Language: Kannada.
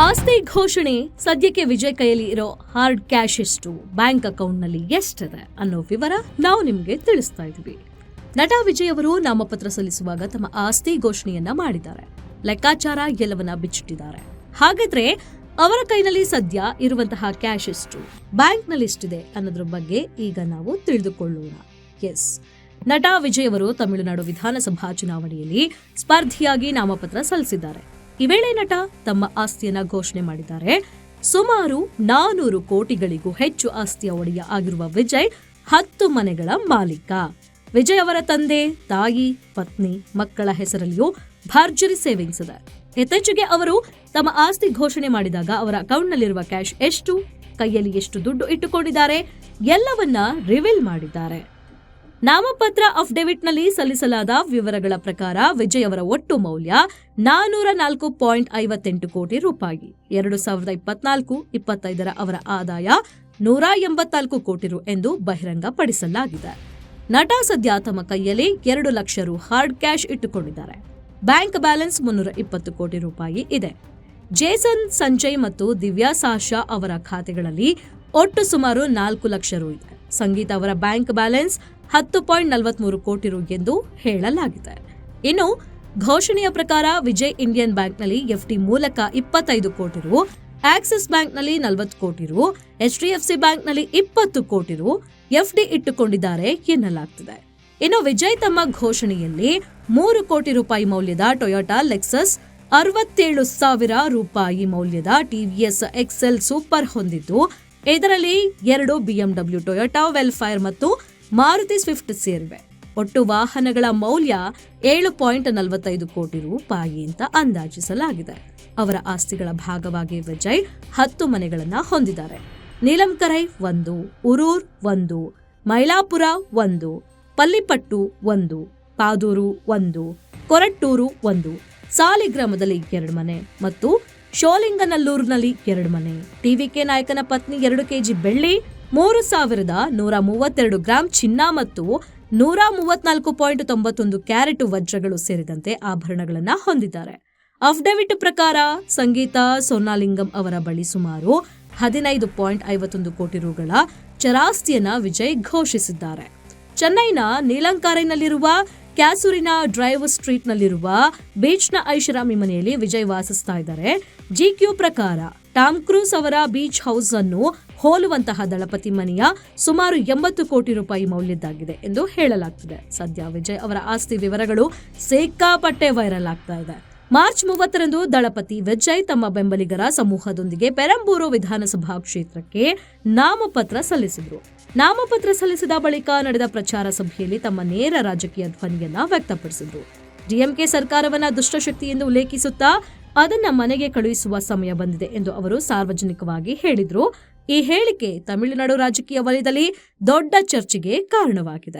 ಆಸ್ತಿ ಘೋಷಣೆ ಸದ್ಯಕ್ಕೆ ವಿಜಯ್ ಕೈಯಲ್ಲಿ ಇರೋ ಹಾರ್ಡ್ ಕ್ಯಾಶ್ ಎಷ್ಟು, ಬ್ಯಾಂಕ್ ಅಕೌಂಟ್ ನಲ್ಲಿ ಎಷ್ಟಿದೆ ಅನ್ನೋ ವಿವರ ನಾವು ನಿಮ್ಗೆ ತಿಳಿಸ್ತಾ ಇದೀವಿ. ನಟ ವಿಜಯ್ ಅವರು ನಾಮಪತ್ರ ಸಲ್ಲಿಸುವಾಗ ತಮ್ಮ ಆಸ್ತಿ ಘೋಷಣೆಯನ್ನ ಮಾಡಿದ್ದಾರೆ. ಲೆಕ್ಕಾಚಾರ ಎಲ್ಲವನ್ನ ಬಿಚ್ಚಿಟ್ಟಿದ್ದಾರೆ. ಹಾಗಾದ್ರೆ ಅವರ ಕೈನಲ್ಲಿ ಸದ್ಯ ಇರುವಂತಹ ಕ್ಯಾಶ್ ಎಷ್ಟು, ಬ್ಯಾಂಕ್ ನಲ್ಲಿ ಎಷ್ಟಿದೆ ಅನ್ನೋದ್ರ ಬಗ್ಗೆ ಈಗ ನಾವು ತಿಳಿದುಕೊಳ್ಳೋಣ. ಎಸ್, ನಟ ವಿಜಯ್ ಅವರು ತಮಿಳುನಾಡು ವಿಧಾನಸಭಾ ಚುನಾವಣೆಯಲ್ಲಿ ಸ್ಪರ್ಧಿಯಾಗಿ ನಾಮಪತ್ರ ಸಲ್ಲಿಸಿದ್ದಾರೆ. ಈ ವೇಳೆ ನಟ ತಮ್ಮ ಆಸ್ತಿಯನ್ನ ಘೋಷಣೆ ಮಾಡಿದ್ದಾರೆ. ಸುಮಾರು 400 ಕೋಟಿಗಳಿಗೂ ಹೆಚ್ಚು ಆಸ್ತಿಯ ಒಡೆಯ ಆಗಿರುವ ವಿಜಯ್ 10 ಮನೆಗಳ ಮಾಲೀಕ. ವಿಜಯ್ ಅವರ ತಂದೆ, ತಾಯಿ, ಪತ್ನಿ, ಮಕ್ಕಳ ಹೆಸರಲ್ಲಿಯೂ ಭರ್ಜರಿ ಸೇವಿಂಗ್ಸ್ ಇದೆ. ಇತ್ತೀಚೆಗೆ ಅವರು ತಮ್ಮ ಆಸ್ತಿ ಘೋಷಣೆ ಮಾಡಿದಾಗ ಅವರ ಅಕೌಂಟ್ನಲ್ಲಿರುವ ಕ್ಯಾಶ್ ಎಷ್ಟು, ಕೈಯಲ್ಲಿ ಎಷ್ಟು ದುಡ್ಡು ಇಟ್ಟುಕೊಂಡಿದ್ದಾರೆ ಎಲ್ಲವನ್ನ ರಿವೀಲ್ ಮಾಡಿದ್ದಾರೆ. ನಾಮಪತ್ರ ಅಫಿಡವಿಟ್ನಲ್ಲಿ ಸಲ್ಲಿಸಲಾದ ವಿವರಗಳ ಪ್ರಕಾರ ವಿಜಯ್ ಅವರ ಒಟ್ಟು ಮೌಲ್ಯ 404.58 ಕೋಟಿ ರೂಪಾಯಿ. 2024-25 ಅವರ ಆದಾಯ 184 ಕೋಟಿ ರು ಎಂದು ಬಹಿರಂಗಪಡಿಸಲಾಗಿದೆ. ನಟ ಸದ್ಯ ತಮ್ಮ ಕೈಯಲ್ಲಿ 2 ಲಕ್ಷ ರು ಹಾರ್ಡ್ ಕ್ಯಾಶ್ ಇಟ್ಟುಕೊಂಡಿದ್ದಾರೆ. ಬ್ಯಾಂಕ್ ಬ್ಯಾಲೆನ್ಸ್ 320 ಕೋಟಿ ರೂಪಾಯಿ ಇದೆ. ಜೇಸನ್ ಸಂಜಯ್ ಮತ್ತು ದಿವ್ಯಾ ಸಾಶಾ ಅವರ ಖಾತೆಗಳಲ್ಲಿ ಒಟ್ಟು ಸುಮಾರು 4 ಲಕ್ಷ ರು ಇದೆ. ಸಂಗೀತ ಅವರ ಬ್ಯಾಂಕ್ ಬ್ಯಾಲೆನ್ಸ್ 10.43 ಕೋಟಿ ರು ಎಂದು ಹೇಳಲಾಗಿದೆ. ಇನ್ನು ಘೋಷಣೆಯ ಪ್ರಕಾರ ವಿಜಯ್ ಇಂಡಿಯನ್ ಬ್ಯಾಂಕ್ನಲ್ಲಿ ಎಫ್ಡಿ ಮೂಲಕ 25 ಕೋಟಿ ರು, ಆಕ್ಸಿಸ್ ಬ್ಯಾಂಕ್ನಲ್ಲಿ 40 ಕೋಟಿ ರು, HDFC ಬ್ಯಾಂಕ್ನಲ್ಲಿ 20 ಕೋಟಿ ರು ಎಫ್ಡಿ ಇಟ್ಟುಕೊಂಡಿದ್ದಾರೆ ಎನ್ನಲಾಗ್ತಿದೆ. ಇನ್ನು ವಿಜಯ್ ತಮ್ಮ ಘೋಷಣೆಯಲ್ಲಿ 3 ಕೋಟಿ ರೂಪಾಯಿ ಮೌಲ್ಯದ ಟೊಯೋಟಾ ಲೆಕ್ಸಸ್, 67,000 ರೂಪಾಯಿ ಮೌಲ್ಯದ TVS XL ಸೂಪರ್ ಹೊಂದಿದ್ದು, ಇದರಲ್ಲಿ 2 BMW ಟೊಯೋಟಾ ವೆಲ್ಫೈರ್ ಮತ್ತು ಮಾರುತಿ ಸ್ವಿಫ್ಟ್ ಸೇರಿವೆ. ಒಟ್ಟು ವಾಹನಗಳ ಮೌಲ್ಯ 7.45 ಕೋಟಿ ರೂಪಾಯಿ ಅಂತ ಅಂದಾಜಿಸಲಾಗಿದೆ. ಅವರ ಆಸ್ತಿಗಳ ಭಾಗವಾಗಿ ವಿಜಯ್ 10 ಮನೆಗಳನ್ನ ಹೊಂದಿದ್ದಾರೆ. ನೀಲಂಕರೈ 1, ಉರೂರ್ 1, ಮೈಲಾಪುರ 1, ಪಲ್ಲಿಪಟ್ಟು 1, ಪಾದೂರು 1, ಕೊರಟ್ಟೂರು 1, ಸಾಲಿಗ್ರಾಮದಲ್ಲಿ 2 ಮನೆ ಮತ್ತು ಶೋಲಿಂಗನಲ್ಲೂರಿನಲ್ಲಿ 2 ಮನೆ. TVK ನಾಯಕನ ಪತ್ನಿ 2 ಕೆಜಿ ಬೆಳ್ಳಿ, 3,132 ಗ್ರಾಂ ಚಿನ್ನ ಮತ್ತು 134.91 ಕ್ಯಾರೆಟ್ ವಜ್ರಗಳು ಸೇರಿದಂತೆ ಆಭರಣಗಳನ್ನ ಹೊಂದಿದ್ದಾರೆ. ಅಫಿಡವಿಟ್ ಪ್ರಕಾರ ಸಂಗೀತ ಸೋನಾಲಿಂಗಂ ಅವರ ಬಳಿ ಸುಮಾರು 15.51 ಕೋಟಿ ರುಗಳ ಚರಾಸ್ತಿಯನ್ನ ವಿಜಯ್ ಘೋಷಿಸಿದ್ದಾರೆ. ಚೆನ್ನೈನ ನೀಲಂಕಾರೈನಲ್ಲಿರುವ ಕ್ಯಾಸೂರಿನ ಡ್ರೈವ್ ಸ್ಟ್ರೀಟ್ನಲ್ಲಿರುವ ಬೀಚ್ನ ಐಷಾರಾಮಿ ಮನೆಯಲ್ಲಿ ವಿಜಯ್ ವಾಸಿಸ್ತಾ ಇದ್ದಾರೆ. GQ ಪ್ರಕಾರ ಟಾಮ್ ಕ್ರೂಸ್ ಅವರ ಬೀಚ್ ಹೌಸ್ ಅನ್ನು ಹೋಲುವಂತಹ ದಳಪತಿ ಮನೆಯ ಸುಮಾರು 80 ಕೋಟಿ ರೂಪಾಯಿ ಮೌಲ್ಯದ್ದಾಗಿದೆ ಎಂದು ಹೇಳಲಾಗ್ತಿದೆ. ಸದ್ಯ ವಿಜಯ್ ಅವರ ಆಸ್ತಿ ವಿವರಗಳು ಸಿಕ್ಕಾಪಟ್ಟೆ ವೈರಲ್ ಆಗ್ತಾ ಇದೆ. ಮಾರ್ಚ್ 30ರಂದು ದಳಪತಿ ವಿಜಯ್ ತಮ್ಮ ಬೆಂಬಲಿಗರ ಸಮೂಹದೊಂದಿಗೆ ಪೆರಂಬೂರು ವಿಧಾನಸಭಾ ಕ್ಷೇತ್ರಕ್ಕೆ ನಾಮಪತ್ರ ಸಲ್ಲಿಸಿದ್ರು. ನಾಮಪತ್ರ ಸಲ್ಲಿಸಿದ ಬಳಿಕ ನಡೆದ ಪ್ರಚಾರ ಸಭೆಯಲ್ಲಿ ತಮ್ಮ ನೇರ ರಾಜಕೀಯ ಧ್ವನಿಯನ್ನ ವ್ಯಕ್ತಪಡಿಸಿದ್ರು. DMK ಸರ್ಕಾರವನ್ನ ದುಷ್ಟಶಕ್ತಿ ಎಂದು ಉಲ್ಲೇಖಿಸುತ್ತಾ ಅದನ್ನ ಮನೆಗೆ ಕಳುಹಿಸುವ ಸಮಯ ಬಂದಿದೆ ಎಂದು ಅವರು ಸಾರ್ವಜನಿಕವಾಗಿ ಹೇಳಿದ್ರು. ಈ ಹೇಳಿಕೆ ತಮಿಳುನಾಡು ರಾಜಕೀಯ ವಲಯದಲ್ಲಿ ದೊಡ್ಡ ಚರ್ಚೆಗೆ ಕಾರಣವಾಗಿದೆ.